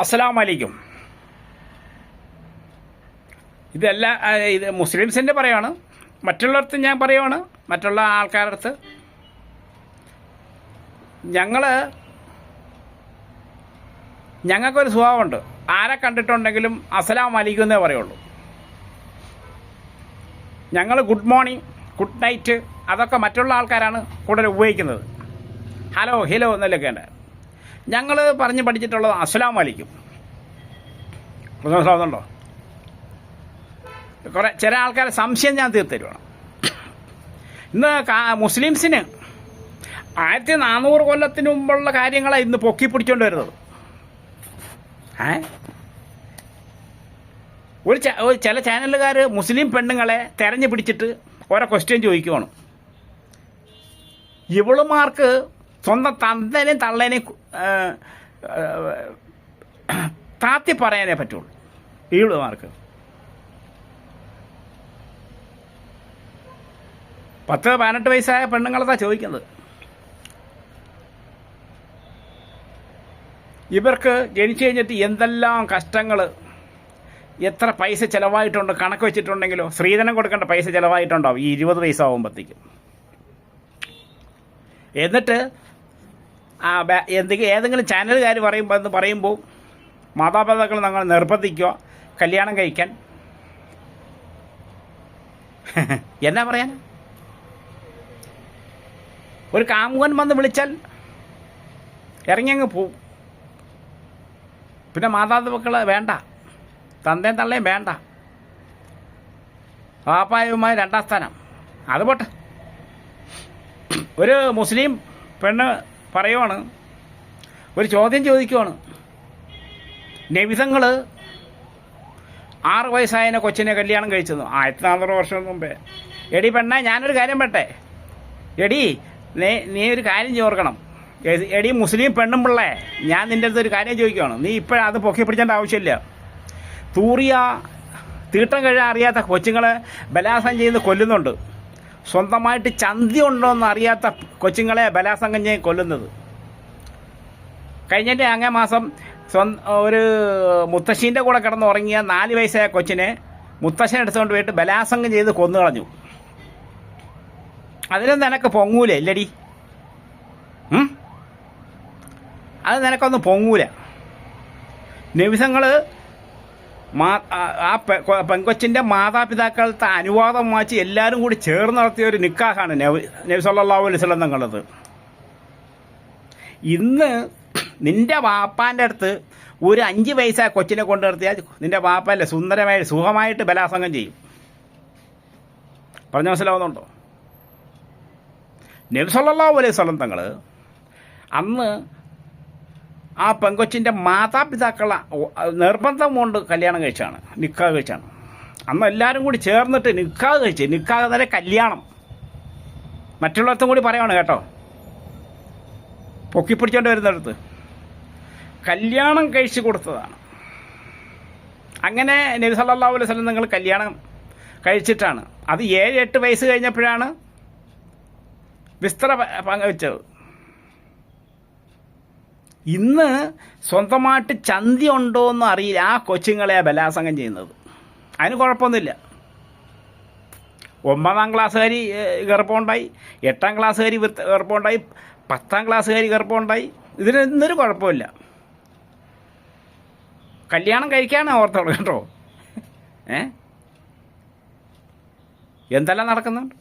അസ്സലാമു അലൈക്കും. ഇത് മുസ്ലിംസിൻ്റെ പറയുകയാണ്, മറ്റുള്ളവർക്ക് ഞാൻ പറയുവാണ്, മറ്റുള്ള ആൾക്കാരുടെ അടുത്ത് ഞങ്ങൾക്കൊരു സ്വഭാവമുണ്ട്. ആരെ കണ്ടിട്ടുണ്ടെങ്കിലും അസ്സലാമു അലൈക്കും എന്നേ പറയുള്ളൂ. ഞങ്ങൾ ഗുഡ് മോർണിംഗ്, ഗുഡ് നൈറ്റ് അതൊക്കെ മറ്റുള്ള ആൾക്കാരാണ് കൂടുതൽ ഉപയോഗിക്കുന്നത്. ഹലോ എന്നല്ലൊക്കെ ഉണ്ട്. ഞങ്ങൾ പറഞ്ഞ് പഠിച്ചിട്ടുള്ളത് അസ്സലാമു അലൈക്കും. മനസ്സിലാവുന്നുണ്ടോ? ചില ആൾക്കാരെ സംശയം ഞാൻ തീർത്തരുവാണ്. ഇന്ന് മുസ്ലിംസിന് 1400 കൊല്ലത്തിന് മുമ്പുള്ള കാര്യങ്ങളാണ് ഇന്ന് പൊക്കി പിടിച്ചുകൊണ്ട് വരുന്നത്. ചില ചാനലുകാർ മുസ്ലിം പെണ്ണുങ്ങളെ തെരഞ്ഞു പിടിച്ചിട്ട് ഓരോ ക്വസ്റ്റ്യൻ ചോദിക്കുവാണ്. ഇവളുമാർക്ക് സ്വന്തം തന്തനെയും തള്ളേനെയും താത്തി പറയാനേ പറ്റുള്ളൂ. ഈളുമാർക്ക് 10-18 വയസ്സായ പെണ്ണുങ്ങളതാ ചോദിക്കുന്നത്. ഇവർക്ക് ജനിച്ചു കഴിഞ്ഞിട്ട് എന്തെല്ലാം കഷ്ടങ്ങൾ, എത്ര പൈസ ചിലവായിട്ടുണ്ട് കണക്ക് വെച്ചിട്ടുണ്ടെങ്കിലോ. സ്ത്രീധനം കൊടുക്കേണ്ട പൈസ ചിലവായിട്ടുണ്ടാവും ഈ 20 വയസ്സാകുമ്പോഴത്തേക്കും. എന്നിട്ട് ഏതെങ്കിലും ചാനലുകാർ പറയുമ്പോൾ മാതാപിതാക്കൾ ഞങ്ങൾ നിർബന്ധിക്കുക കല്യാണം കഴിക്കാൻ. എന്നാ പറയാൻ? ഒരു കാമുകൻ വന്ന് വിളിച്ചാൽ ഇറങ്ങിയങ്ങ് പോവും. പിന്നെ മാതാപിതാക്കളെ വേണ്ട, തന്തയും തള്ളയും വേണ്ട, പാപ്പായുമായി 2ാം സ്ഥാനം. അത് പോട്ടെ. ഒരു മുസ്ലിം പെണ്ണ് പറയുവാണ്, ഒരു ചോദ്യം ചോദിക്കുവാണ്. നബിതങ്ങൾ 6 വയസ്സായതിനെ കൊച്ചിനെ കല്യാണം കഴിച്ചെന്നു 1400 വർഷം മുമ്പേ. എടി പെണ്ണേ, ഞാനൊരു കാര്യം പെട്ടെ. എടി നീ ഒരു കാര്യം ചോർക്കണം. എടി മുസ്ലിം പെണ്ണും പിള്ളേ, ഞാൻ നിൻ്റെ അടുത്ത് ഒരു കാര്യം ചോദിക്കുകയാണ്. നീ ഇപ്പോഴത് പൊക്കി പിടിക്കേണ്ട ആവശ്യമില്ല. തീട്ടം കഴിയാൻ അറിയാത്ത കൊച്ചുങ്ങളെ ബലാത്സംഗം ചെയ്ത് കൊല്ലുന്നുണ്ട്. സ്വന്തമായിട്ട് ചന്തി ഉണ്ടോ എന്ന് അറിയാത്ത കൊച്ചുങ്ങളെ ബലാത്സംഗം ചെയ്ത് കൊല്ലുന്നത്. കഴിഞ്ഞിട്ട് അങ്ങേ മാസം ഒരു മുത്തശ്ശീൻ്റെ കൂടെ കിടന്ന് ഉറങ്ങിയ 4 വയസ്സായ കൊച്ചിനെ മുത്തശ്ശൻ എടുത്തുകൊണ്ട് പോയിട്ട് ബലാത്സംഗം ചെയ്ത് കൊന്നു കളഞ്ഞു. അതിനും നിനക്ക് പൊങ്ങൂല ഇല്ലടി? അത് നിനക്കൊന്നും പൊങ്ങൂല. നബിതങ്ങൾ ആ പെങ്കൊച്ചിൻ്റെ മാതാപിതാക്കളുടെ അനുവാദം വാങ്ങിച്ച് എല്ലാവരും കൂടി ചേർന്ന് നടത്തിയ ഒരു നിക്കാഹാണ് നബി സല്ലല്ലാഹു അലൈഹി വസല്ലം തങ്ങളത്. ഇന്ന് നിൻ്റെ വാപ്പാൻ്റെ അടുത്ത് ഒരു 5 വയസ്സായ കൊച്ചിനെ കൊണ്ടു നിർത്തിയാൽ നിൻ്റെ വാപ്പല്ലേ സുന്ദരമായി സുഖമായിട്ട് ബലാത്സംഗം ചെയ്യും. പറഞ്ഞ മനസ്സിലാവുന്നുണ്ടോ? നബി സല്ലല്ലാഹു അലൈഹി വസല്ലം തങ്ങൾ അന്ന് ആ പെങ്കൊച്ചിൻ്റെ മാതാപിതാക്കളെ നിർബന്ധം കൊണ്ട് കല്യാണം കഴിച്ചാണ്, നിക്കാഹ് കഴിച്ചാണ്. അന്ന് എല്ലാവരും കൂടി ചേർന്നിട്ട് നിക്കാഹ് കഴിച്ച്, നിക്കാഹ് തന്നെ കല്യാണം. മറ്റുള്ളവർക്കും കൂടി പറയുകയാണ് കേട്ടോ, പൊക്കിപ്പിടിച്ചോണ്ട് വരുന്നിടത്ത് കല്യാണം കഴിച്ച് കൊടുത്തതാണ്. അങ്ങനെ നബി സല്ലല്ലാഹു അലൈഹി വസല്ലം നിങ്ങൾ കല്യാണം കഴിച്ചിട്ടാണ്. അത് 7-8 വയസ്സ് കഴിഞ്ഞപ്പോഴാണ് വിസ്തര പങ്കുവെച്ചത്. ഇന്ന് സ്വന്തമായിട്ട് ചന്തി ഉണ്ടോ എന്ന് അറിയില്ല ആ കൊച്ചുങ്ങളെ ബലാത്സംഗം ചെയ്യുന്നത്. അതിന് കുഴപ്പമൊന്നുമില്ല. 9ാം ക്ലാസ്സുകാരി ഗർഭമുണ്ടായി, 8ാം ക്ലാസ്സുകാരി ഗർഭമുണ്ടായി, 10ാം ക്ലാസ്സുകാരി ഗർഭമുണ്ടായി. ഇതിനൊരു കുഴപ്പമില്ല. കല്യാണം കഴിക്കാനാണ് ഓർത്തോളൂ കേട്ടോ. എന്തെല്ലാം നടക്കുന്നുണ്ട്.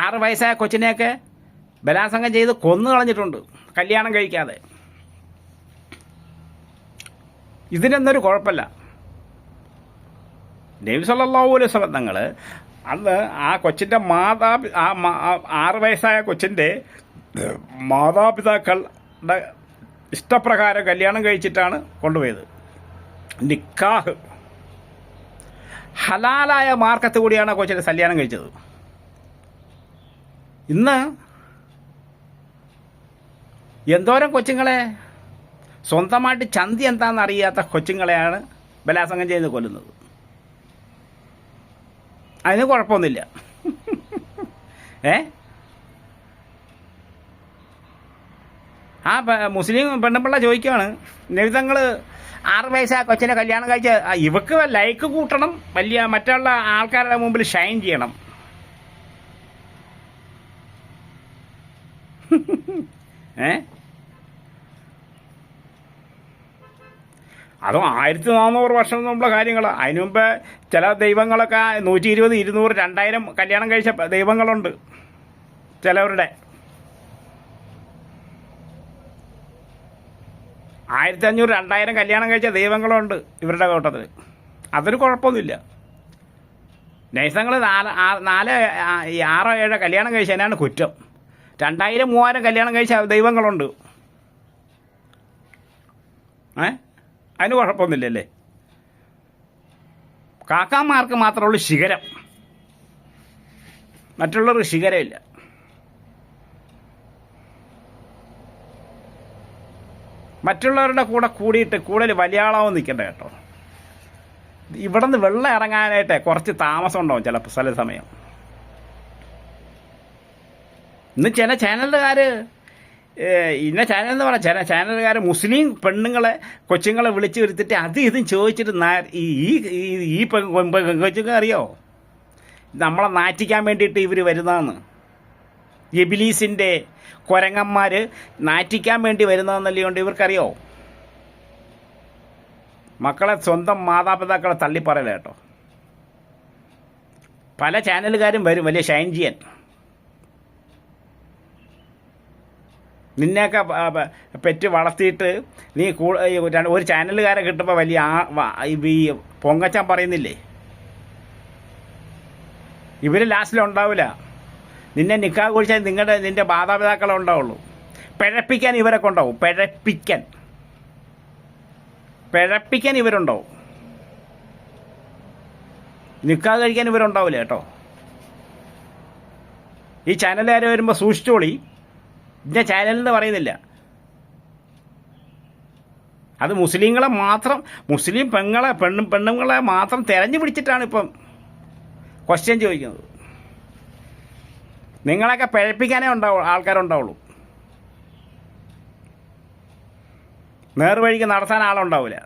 6 വയസ്സായ കൊച്ചിനെയൊക്കെ ബലാത്സംഗം ചെയ്ത് കൊന്നു കളഞ്ഞിട്ടുണ്ട് കല്യാണം കഴിക്കാതെ. ഇതിനൊന്നൊരു കുഴപ്പമില്ല. നബി സല്ലല്ലാഹു അലൈഹി വസല്ലം തങ്ങൾ അന്ന് ആ കൊച്ചിൻ്റെ 6 വയസ്സായ കൊച്ചിൻ്റെ മാതാപിതാക്കളുടെ ഇഷ്ടപ്രകാരം കല്യാണം കഴിച്ചിട്ടാണ് കൊണ്ടുപോയത്. നിക്കാഹ് ഹലാലായ മാർക്കത്ത് കൂടിയാണ് ആ കൊച്ചിനെ കല്യാണം കഴിച്ചത്. ഇന്ന് എന്തോരം കൊച്ചുങ്ങളെ സ്വന്തമായിട്ട് ചന്തി എന്താണെന്ന് അറിയാത്ത കൊച്ചുങ്ങളെയാണ് ബലാത്സംഗം ചെയ്ത് കൊല്ലുന്നത്. അതിന് കുഴപ്പമൊന്നുമില്ല. ആ മുസ്ലിം പെണ്ണുപിള്ള ചോദിക്കുകയാണ്, നബിതങ്ങൾ 6 വയസ്സാ കൊച്ചിനെ കല്യാണം കഴിച്ച ഇവക്ക് ലൈക്ക് കൂട്ടണം, വലിയ മറ്റുള്ള ആൾക്കാരുടെ മുമ്പിൽ ഷൈൻ ചെയ്യണം. അതും 1400 വർഷം മുമ്പുള്ള കാര്യങ്ങളാണ്. അതിനു മുമ്പ് ചില ദൈവങ്ങളൊക്കെ 120, 200, 2000 കല്യാണം കഴിച്ച ദൈവങ്ങളുണ്ട് ചിലവരുടെ. 1500, 2000 കല്യാണം കഴിച്ച ദൈവങ്ങളുണ്ട് ഇവരുടെ കൂട്ടത്തിൽ. അതൊരു കുഴപ്പമൊന്നുമില്ല. നൈസങ്ങൾ 4, 6, 7 കല്യാണം കഴിച്ചതിനാണ് കുറ്റം. 2000, 3000 കല്യാണം കഴിച്ച ദൈവങ്ങളുണ്ട്. അതിന് കുഴപ്പമൊന്നുമില്ലല്ലേ. കാക്കാമാർക്ക് മാത്രമേ ഉള്ളൂ ശിഖരം, മറ്റുള്ളവർക്ക് ശിഖരമില്ല. മറ്റുള്ളവരുടെ കൂടെ കൂടിയിട്ട് കൂടുതൽ വലിയാളാവും നിൽക്കണ്ട കേട്ടോ. ഇവിടെ നിന്ന് വെള്ളം ഇറങ്ങാനായിട്ട് കുറച്ച് താമസം ഉണ്ടാവും ചില സമയം. ഇന്ന് ചില ചാനലുകാർ, ഇന്ന ചാനൽ എന്ന് പറഞ്ഞാൽ ചില ചാനലുകാർ മുസ്ലിം പെണ്ണുങ്ങളെ കൊച്ചുങ്ങളെ വിളിച്ചു വരുത്തിട്ട് അത് ഇതും ചോദിച്ചിട്ട് ഈ കൊച്ചുങ്ങൾ അറിയോ നമ്മളെ നാറ്റിക്കാൻ വേണ്ടിയിട്ട് ഇവർ വരുന്നതെന്ന്. ഇബ്ലീസിൻ്റെ കുരങ്ങന്മാർ നാറ്റിക്കാൻ വേണ്ടി വരുന്നതെന്നല്ലോണ്ട് ഇവർക്കറിയോ. മക്കളെ സ്വന്തം മാതാപിതാക്കളെ തള്ളിപ്പറയില്ല കേട്ടോ. പല ചാനലുകാരും വരും വലിയ ഷൈൻ ചെയ്യാൻ. നിന്നെയൊക്കെ പെറ്റ് വളർത്തിയിട്ട് നീ ഒരു ചാനലുകാരെ കിട്ടുമ്പോൾ വലിയ ഈ പൊങ്ങച്ചാൻ പറയുന്നില്ലേ, ഇവർ ലാസ്റ്റിലുണ്ടാവില്ല. നിന്നെ നിക്കാഹ് കുഴിച്ചാൽ നിൻ്റെ മാതാപിതാക്കളെ ഉണ്ടാവുള്ളൂ. പിഴപ്പിക്കാൻ ഇവരൊക്കെ ഉണ്ടാവും. പിഴപ്പിക്കാൻ ഇവരുണ്ടാവും. നിക്കാഹ് കഴിക്കാൻ ഇവരുണ്ടാവില്ല കേട്ടോ. ഈ ചാനലുകാർ വരുമ്പോൾ സൂക്ഷിച്ചോളി. ഇന്ന ചാനലെന്ന് പറയുന്നില്ല. അത് മുസ്ലിങ്ങളെ മാത്രം, മുസ്ലിം പെണ്ണുങ്ങളെ മാത്രം തിരഞ്ഞു പിടിച്ചിട്ടാണ് ഇപ്പം ക്വസ്റ്റ്യൻ ചോദിക്കുന്നത്. നിങ്ങളൊക്കെ പിഴപ്പിക്കാനേ ആൾക്കാരുണ്ടാവുള്ളൂ. നേർവഴിക്ക് നടത്താൻ ആളുണ്ടാവില്ല.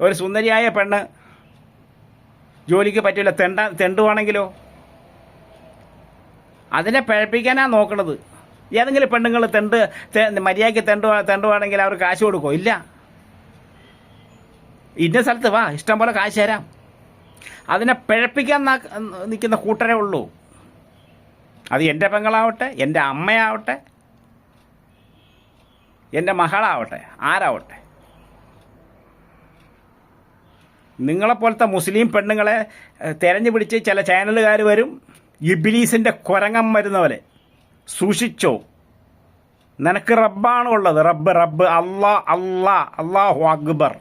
ഒരു സുന്ദരിയായ പെണ്ണ് ജോലിക്ക് പറ്റില്ല, തെണ്ടുവാണെങ്കിലോ അതിനെ പിഴപ്പിക്കാനാണ് നോക്കണത്. ഏതെങ്കിലും പെണ്ണുങ്ങൾ മര്യാദയ്ക്ക് തെണ്ടുവാണെങ്കിൽ അവർ കാശ് കൊടുക്കുമോ? ഇല്ല. ഇന്ന സ്ഥലത്ത് വാ, ഇഷ്ടം പോലെ കാശ് തരാം. അതിനെ പിഴപ്പിക്കാൻ നിൽക്കുന്ന കൂട്ടരേ ഉള്ളൂ. അത് എൻ്റെ പെങ്ങളാവട്ടെ, എൻ്റെ അമ്മയാവട്ടെ, എൻ്റെ മകളാവട്ടെ, ആരാവട്ടെ. നിങ്ങളെപ്പോലത്തെ മുസ്ലിം പെണ്ണുങ്ങളെ തിരഞ്ഞു പിടിച്ച് ചില ചാനലുകാർ വരും, ഇബ്ലീസിൻ്റെ കുരങ്ങൻ വരുന്ന പോലെ. സൂക്ഷിച്ചോ. നിനക്ക് റബ്ബാണ് ഉള്ളത്. റബ്ബ്, അല്ലാഹു അക്ബർ.